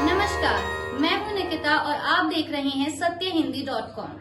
नमस्कार, मैं हूं निकिता और आप देख रहे हैं सत्यहिंदी.com।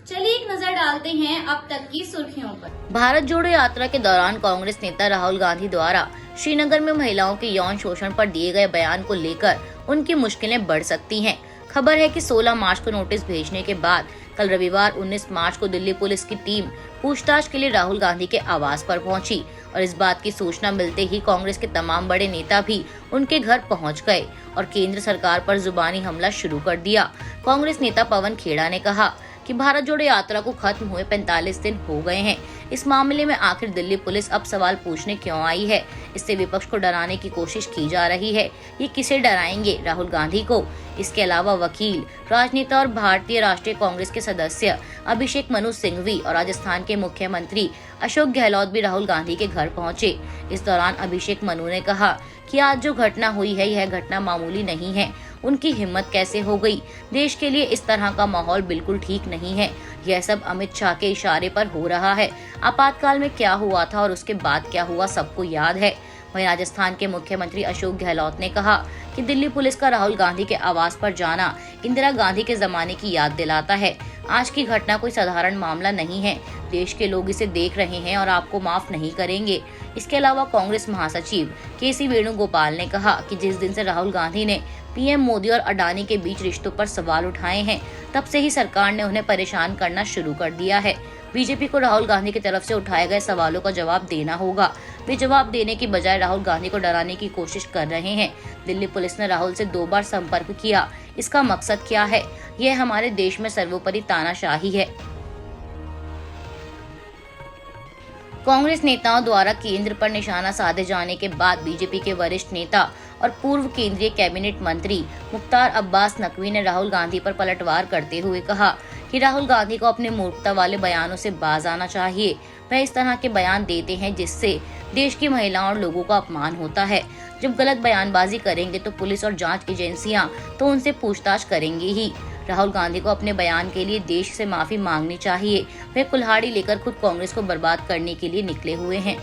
चलिए एक नजर डालते हैं अब तक की सुर्खियों पर। भारत जोड़ो यात्रा के दौरान कांग्रेस नेता राहुल गांधी द्वारा श्रीनगर में महिलाओं के यौन शोषण पर दिए गए बयान को लेकर उनकी मुश्किलें बढ़ सकती हैं। खबर है कि 16 मार्च को नोटिस भेजने के बाद कल रविवार 19 मार्च को दिल्ली पुलिस की टीम पूछताछ के लिए राहुल गांधी के आवास पर पहुंची और इस बात की सूचना मिलते ही कांग्रेस के तमाम बड़े नेता भी उनके घर पहुंच गए और केंद्र सरकार पर जुबानी हमला शुरू कर दिया। कांग्रेस नेता पवन खेड़ा ने कहा कि भारत जोड़ो यात्रा को खत्म हुए 45 दिन हो गए हैं। इस मामले में आखिर दिल्ली पुलिस अब सवाल पूछने क्यों आई है? इससे विपक्ष को डराने की कोशिश की जा रही है। ये किसे डराएंगे? राहुल गांधी को। इसके अलावा वकील, राजनेता और भारतीय राष्ट्रीय कांग्रेस के सदस्य अभिषेक मनु सिंघवी और राजस्थान के मुख्यमंत्री अशोक गहलोत भी राहुल गांधी के घर पहुंचे। इस दौरान अभिषेक मनु ने कहा कि आज जो घटना हुई है यह घटना मामूली नहीं है। उनकी हिम्मत कैसे हो गई? देश के लिए इस तरह का माहौल बिल्कुल ठीक नहीं है। यह सब अमित शाह के इशारे पर हो रहा है। आपातकाल में क्या हुआ था और उसके बाद क्या हुआ सबको याद है। वहीं राजस्थान के मुख्यमंत्री अशोक गहलोत ने कहा कि दिल्ली पुलिस का राहुल गांधी के आवास पर जाना इंदिरा गांधी के जमाने की याद दिलाता है। आज की घटना कोई साधारण मामला नहीं है। देश के लोग इसे देख रहे हैं और आपको माफ नहीं करेंगे। इसके अलावा कांग्रेस महासचिव के.सी. वेणुगोपाल ने कहा कि जिस दिन से राहुल गांधी ने पीएम मोदी और अडानी के बीच रिश्तों पर सवाल उठाए हैं, तब से ही सरकार ने उन्हें परेशान करना शुरू कर दिया है। बीजेपी को राहुल गांधी की तरफ से उठाए गए सवालों का जवाब देना होगा। वे जवाब देने की बजाय राहुल गांधी को डराने की कोशिश कर रहे हैं। दिल्ली पुलिस ने राहुल से 2 बार संपर्क किया। इसका मकसद क्या है? यह हमारे देश में सर्वोपरि तानाशाही है। कांग्रेस नेताओं द्वारा केंद्र पर निशाना साधे जाने के बाद बीजेपी के वरिष्ठ नेता और पूर्व केंद्रीय कैबिनेट मंत्री मुख्तार अब्बास नकवी ने राहुल गांधी पर पलटवार करते हुए कहा कि राहुल गांधी को अपने मूर्खता वाले बयानों से बाज आना चाहिए। वह इस तरह के बयान देते हैं जिससे देश की महिलाओं और लोगों का अपमान होता है। जब गलत बयानबाजी करेंगे तो पुलिस और जांच एजेंसियां तो उनसे पूछताछ करेंगी ही। राहुल गांधी को अपने बयान के लिए देश से माफी मांगनी चाहिए। वे कुल्हाड़ी लेकर खुद कांग्रेस को बर्बाद करने के लिए निकले हुए हैं।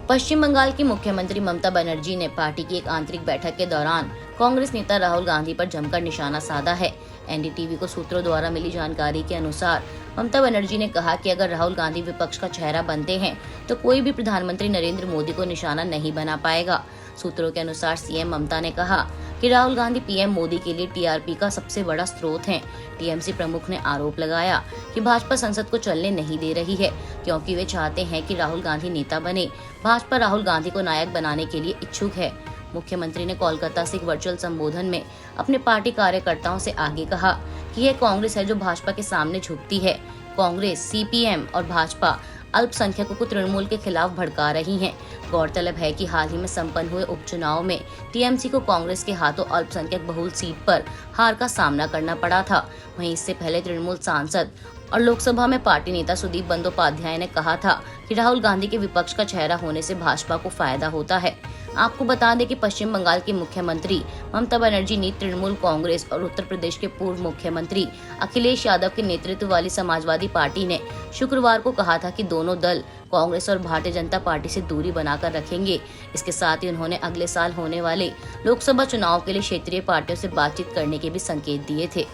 पश्चिम बंगाल की मुख्यमंत्री ममता बनर्जी ने पार्टी की एक आंतरिक बैठक के दौरान कांग्रेस नेता राहुल गांधी पर जमकर निशाना साधा है। एनडीटीवी को सूत्रों द्वारा मिली जानकारी के अनुसार ममता बनर्जी ने कहा कि अगर राहुल गांधी विपक्ष का चेहरा बनते हैं तो कोई भी प्रधानमंत्री नरेंद्र मोदी को निशाना नहीं बना पाएगा। सूत्रों के अनुसार सीएम ममता ने कहा कि राहुल गांधी पीएम मोदी के लिए टीआरपी का सबसे बड़ा स्रोत हैं। टीएमसी प्रमुख ने आरोप लगाया कि भाजपा संसद को चलने नहीं दे रही है क्योंकि वे चाहते हैं कि राहुल गांधी नेता बने। भाजपा राहुल गांधी को नायक बनाने के लिए इच्छुक है। मुख्यमंत्री ने कोलकाता से एक वर्चुअल संबोधन में अपने पार्टी कार्यकर्ताओं से आगे कहा कि यह कांग्रेस है जो भाजपा के सामने झुकती है। कांग्रेस, सीपीएम और भाजपा अल्पसंख्यकों को तृणमूल के खिलाफ भड़का रही हैं। गौरतलब है कि हाल ही में संपन्न हुए उपचुनाव में टीएमसी को कांग्रेस के हाथों अल्पसंख्यक बहुल सीट पर हार का सामना करना पड़ा था। वहीं इससे पहले तृणमूल सांसद और लोकसभा में पार्टी नेता सुदीप बंदोपाध्याय ने कहा था कि राहुल गांधी के विपक्ष का चेहरा होने से भाजपा को फायदा होता है। आपको बता दें कि पश्चिम बंगाल की मुख्यमंत्री ममता बनर्जी ने तृणमूल कांग्रेस और उत्तर प्रदेश के पूर्व मुख्यमंत्री अखिलेश यादव के नेतृत्व वाली समाजवादी पार्टी ने शुक्रवार को कहा था कि दोनों दल कांग्रेस और भारतीय जनता पार्टी से दूरी बनाकर रखेंगे। इसके साथ ही उन्होंने अगले साल होने वाले लोकसभा चुनाव के लिए क्षेत्रीय पार्टियों से बातचीत करने के भी संकेत दिए थे।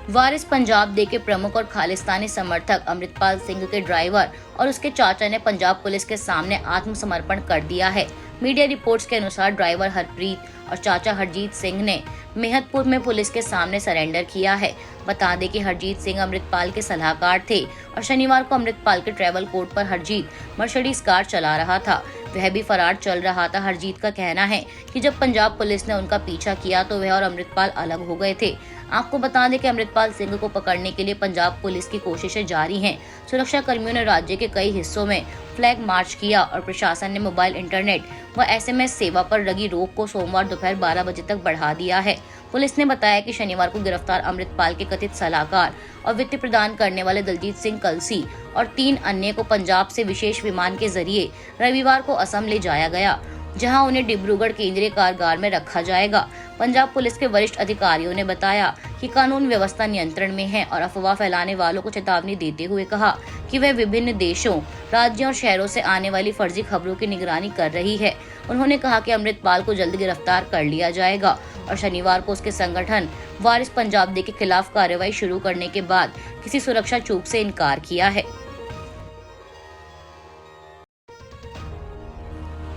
वारिस पंजाब डे के प्रमुख और खालिस्तानी समर्थक अमृतपाल सिंह के ड्राइवर और उसके चाचा ने पंजाब पुलिस के सामने आत्मसमर्पण कर दिया है। मीडिया रिपोर्ट्स के अनुसार ड्राइवर हरप्रीत और चाचा हरजीत सिंह ने मेहतपुर में पुलिस के सामने सरेंडर किया है। बता दें कि हरजीत सिंह अमृतपाल के सलाहकार थे और शनिवार को अमृतपाल के ट्रैवल कोर्ट पर हरजीत मर्सिडीज कार चला रहा था। वह भी फरार चल रहा था। हरजीत का कहना है कि जब पंजाब पुलिस ने उनका पीछा किया तो वह और अमृतपाल अलग हो गए थे। आपको बता दें कि अमृतपाल सिंह को पकड़ने के लिए पंजाब पुलिस की कोशिशें जारी हैं। सुरक्षा कर्मियों ने राज्य के कई हिस्सों में फ्लैग मार्च किया और प्रशासन ने मोबाइल, इंटरनेट व एसएमएस सेवा पर लगी रोक को सोमवार दोपहर 12 बजे तक बढ़ा दिया है। पुलिस ने बताया कि शनिवार को गिरफ्तार अमृतपाल के कथित सलाहकार और वित्त प्रदान करने वाले दलजीत सिंह कलसी और 3 अन्य को पंजाब से विशेष विमान के जरिए रविवार को असम ले जाया गया। जहां उन्हें डिब्रूगढ़ केंद्रीय कारागार में रखा जाएगा। पंजाब पुलिस के वरिष्ठ अधिकारियों ने बताया कि कानून व्यवस्था नियंत्रण में है और अफवाह फैलाने वालों को चेतावनी देते हुए कहा कि वह विभिन्न देशों, राज्यों और शहरों से आने वाली फर्जी खबरों की निगरानी कर रही है। उन्होंने कहा कि अमृतपाल को जल्द गिरफ्तार कर लिया जाएगा और शनिवार को उसके संगठन वारिस पंजाब डे के खिलाफ कार्रवाई शुरू करने के बाद किसी सुरक्षा चूक से इनकार किया है।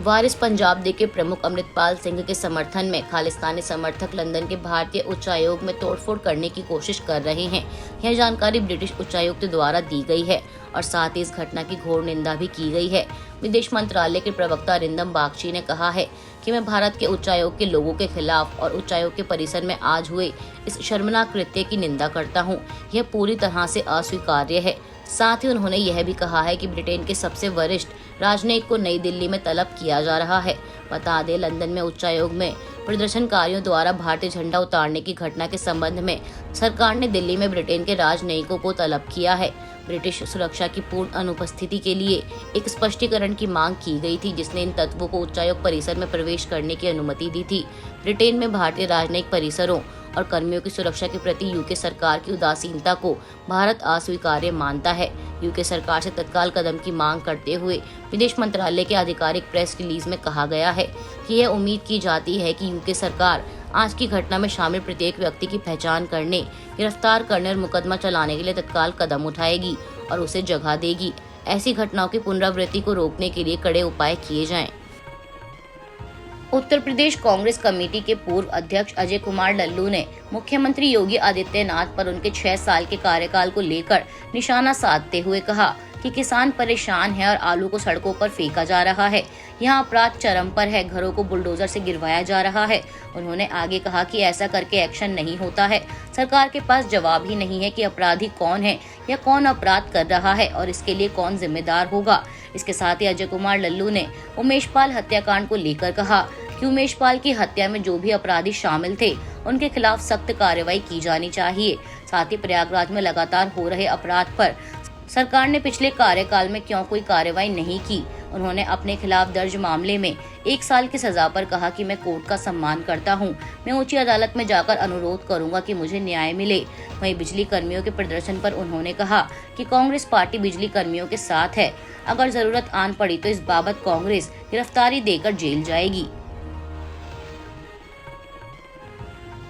वारिस पंजाब डे के प्रमुख अमृतपाल सिंह के समर्थन में खालिस्तानी समर्थक लंदन के भारतीय उच्चायोग में तोड़फोड़ करने की कोशिश कर रहे हैं। यह जानकारी ब्रिटिश उच्चायुक्त द्वारा दी गई है और साथ ही इस घटना की घोर निंदा भी की गई है। विदेश मंत्रालय के प्रवक्ता अरिंदम बागची ने कहा है कि मैं भारत के उच्चायोग के लोगों के खिलाफ और उच्चायोग के परिसर में आज हुए इस शर्मनाक कृत्य की निंदा करता हूं। यह पूरी तरह से अस्वीकार्य है। साथ ही उन्होंने यह भी कहा है कि ब्रिटेन के सबसे वरिष्ठ राजनयिक को नई दिल्ली में तलब किया जा रहा है। बता दें, लंदन में उच्चायोग में प्रदर्शनकारियों द्वारा भारतीय झंडा उतारने की घटना के संबंध में सरकार ने दिल्ली में ब्रिटेन के राजनयिकों को तलब किया है। ब्रिटिश सुरक्षा की पूर्ण अनुपस्थिति के लिए एक स्पष्टीकरण की मांग की गई थी, जिसने इन तत्वों को उच्चायोग परिसर में प्रवेश करने की अनुमति दी थी। ब्रिटेन में भारतीय राजनयिक परिसरों और कर्मियों की सुरक्षा के प्रति यूके सरकार की उदासीनता को भारत अस्वीकार्य मानता है। यूके सरकार से तत्काल कदम की मांग करते हुए विदेश मंत्रालय के आधिकारिक प्रेस रिलीज में कहा गया है कि यह उम्मीद की जाती है कि यूके सरकार आज की घटना में शामिल प्रत्येक व्यक्ति की पहचान करने, गिरफ्तार करने और मुकदमा चलाने के लिए तत्काल कदम उठाएगी और उसे जगह देगी। ऐसी घटनाओं की पुनरावृत्ति को रोकने के लिए कड़े उपाय किए जाएं। उत्तर प्रदेश कांग्रेस कमेटी के पूर्व अध्यक्ष अजय कुमार लल्लू ने मुख्यमंत्री योगी आदित्यनाथ पर उनके 6 साल के कार्यकाल को लेकर निशाना साधते हुए कहा कि किसान परेशान है और आलू को सड़कों पर फेंका जा रहा है। यहाँ अपराध चरम पर है, घरों को बुलडोजर से गिरवाया जा रहा है। उन्होंने आगे कहा कि ऐसा करके एक्शन नहीं होता है। सरकार के पास जवाब ही नहीं है कि अपराधी कौन है या कौन अपराध कर रहा है और इसके लिए कौन जिम्मेदार होगा। इसके साथ ही अजय कुमार लल्लू ने उमेश पाल हत्याकांड को लेकर कहा कि उमेश पाल की हत्या में जो भी अपराधी शामिल थे उनके खिलाफ सख्त कार्रवाई की जानी चाहिए। साथ ही प्रयागराज में लगातार हो रहे अपराध पर सरकार ने पिछले कार्यकाल में क्यों कोई कार्रवाई नहीं की। उन्होंने अपने खिलाफ दर्ज मामले में 1 साल की सजा पर कहा कि मैं कोर्ट का सम्मान करता हूं। मैं ऊंची अदालत में जाकर अनुरोध करूंगा कि मुझे न्याय मिले। वहीं बिजली कर्मियों के प्रदर्शन पर उन्होंने कहा कि कांग्रेस पार्टी बिजली कर्मियों के साथ है। अगर जरूरत आन पड़ी तो इस बाबत कांग्रेस गिरफ्तारी देकर जेल जाएगी।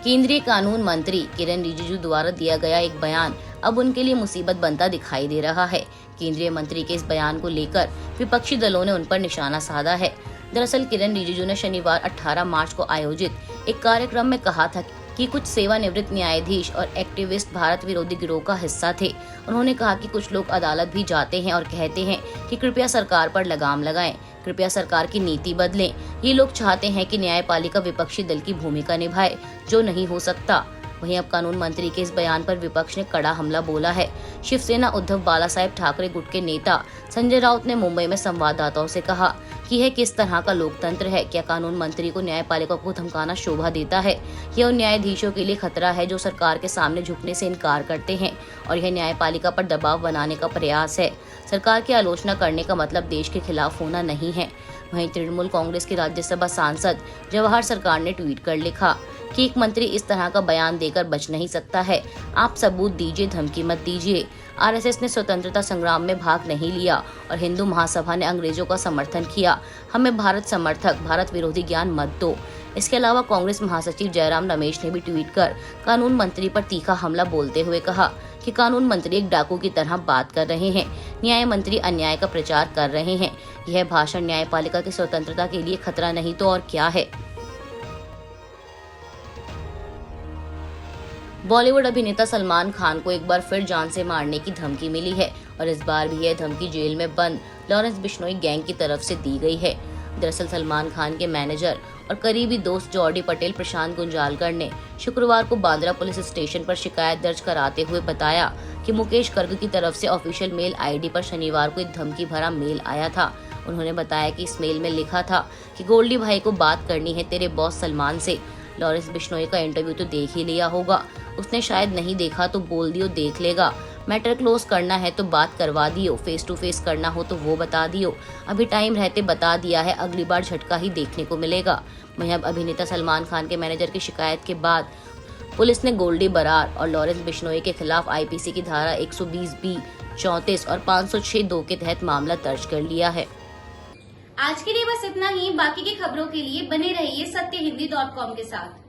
केंद्रीय कानून मंत्री किरेन रिजिजू द्वारा दिया गया एक बयान अब उनके लिए मुसीबत बनता दिखाई दे रहा है। केंद्रीय मंत्री के इस बयान को लेकर विपक्षी दलों ने उन पर निशाना साधा है। दरअसल किरेन रिजिजू ने शनिवार 18 मार्च को आयोजित एक कार्यक्रम में कहा था कि कुछ सेवानिवृत्त न्यायाधीश और एक्टिविस्ट भारत विरोधी गिरोह का हिस्सा थे। उन्होंने कहा कि कुछ लोग अदालत भी जाते हैं और कहते हैं कि कृपया सरकार पर लगाम लगाएं, कृपया सरकार की नीति बदलें। ये लोग चाहते हैं कि न्यायपालिका विपक्षी दल की भूमिका निभाए, जो नहीं हो सकता। वहीं अब कानून मंत्री के इस बयान पर विपक्ष ने कड़ा हमला बोला है। शिवसेना उद्धव बालासाहेब ठाकरे गुट के नेता संजय राउत ने मुंबई में संवाददाताओं से कहा कि यह किस तरह का लोकतंत्र है। क्या कानून मंत्री को न्यायपालिका को धमकाना शोभा देता है? यह उन न्यायाधीशों के लिए खतरा है जो सरकार के सामने झुकने से इनकार करते हैं और यह न्यायपालिका पर दबाव बनाने का प्रयास है। सरकार की आलोचना करने का मतलब देश के खिलाफ होना नहीं है। वहीं तृणमूल कांग्रेस के राज्यसभा सांसद जवाहर सरकार ने ट्वीट कर लिखा कि एक मंत्री इस तरह का बयान देकर बच नहीं सकता है। आप सबूत दीजिए, धमकी मत दीजिए। आरएसएस ने स्वतंत्रता संग्राम में भाग नहीं लिया और हिंदू महासभा ने अंग्रेजों का समर्थन किया। हमें भारत समर्थक, भारत विरोधी ज्ञान मत दो। इसके अलावा कांग्रेस महासचिव जयराम रमेश ने भी ट्वीट कर कानून मंत्री पर तीखा हमला बोलते हुए कहा कि कानून मंत्री एक डाकू की तरह बात कर रहे हैं। न्याय मंत्री अन्याय का प्रचार कर रहे हैं। यह भाषण न्यायपालिका की स्वतंत्रता के लिए खतरा नहीं तो और क्या है। बॉलीवुड अभिनेता सलमान खान को एक बार फिर जान से मारने की धमकी मिली है और इस बार भी यह धमकी जेल में बंद लॉरेंस बिश्नोई गैंग की तरफ से दी गई है। दरअसल सलमान खान के मैनेजर और करीबी दोस्त जॉर्डी पटेल प्रशांत गुंजालकर ने शुक्रवार को बांद्रा पुलिस स्टेशन पर शिकायत दर्ज कराते हुए बताया कि मुकेश गर्ग की तरफ से ऑफिशियल मेल आईडी पर शनिवार को एक धमकी भरा मेल आया था। उन्होंने बताया कि इस मेल में लिखा था कि गोल्डी भाई को बात करनी है तेरे बॉस सलमान से। लॉरेंस बिश्नोई का इंटरव्यू तो देख ही लिया होगा, उसने शायद नहीं देखा तो बोल दियो देख लेगा। मैटर क्लोज करना है तो बात करवा दियो, फेस टू फेस करना हो तो वो बता दियो। अभी टाइम रहते बता दिया है, अगली बार झटका ही देखने को मिलेगा। वहीं अब अभिनेता सलमान खान के मैनेजर की शिकायत के बाद पुलिस ने गोल्डी बरार और लॉरेंस बिश्नोई के खिलाफ आईपीसी की धारा 120B, 34 और 506(2) के तहत मामला दर्ज कर लिया है। आज के लिए बस इतना ही। बाकी की खबरों के लिए बने रहिए सत्यहिंदी.com के साथ।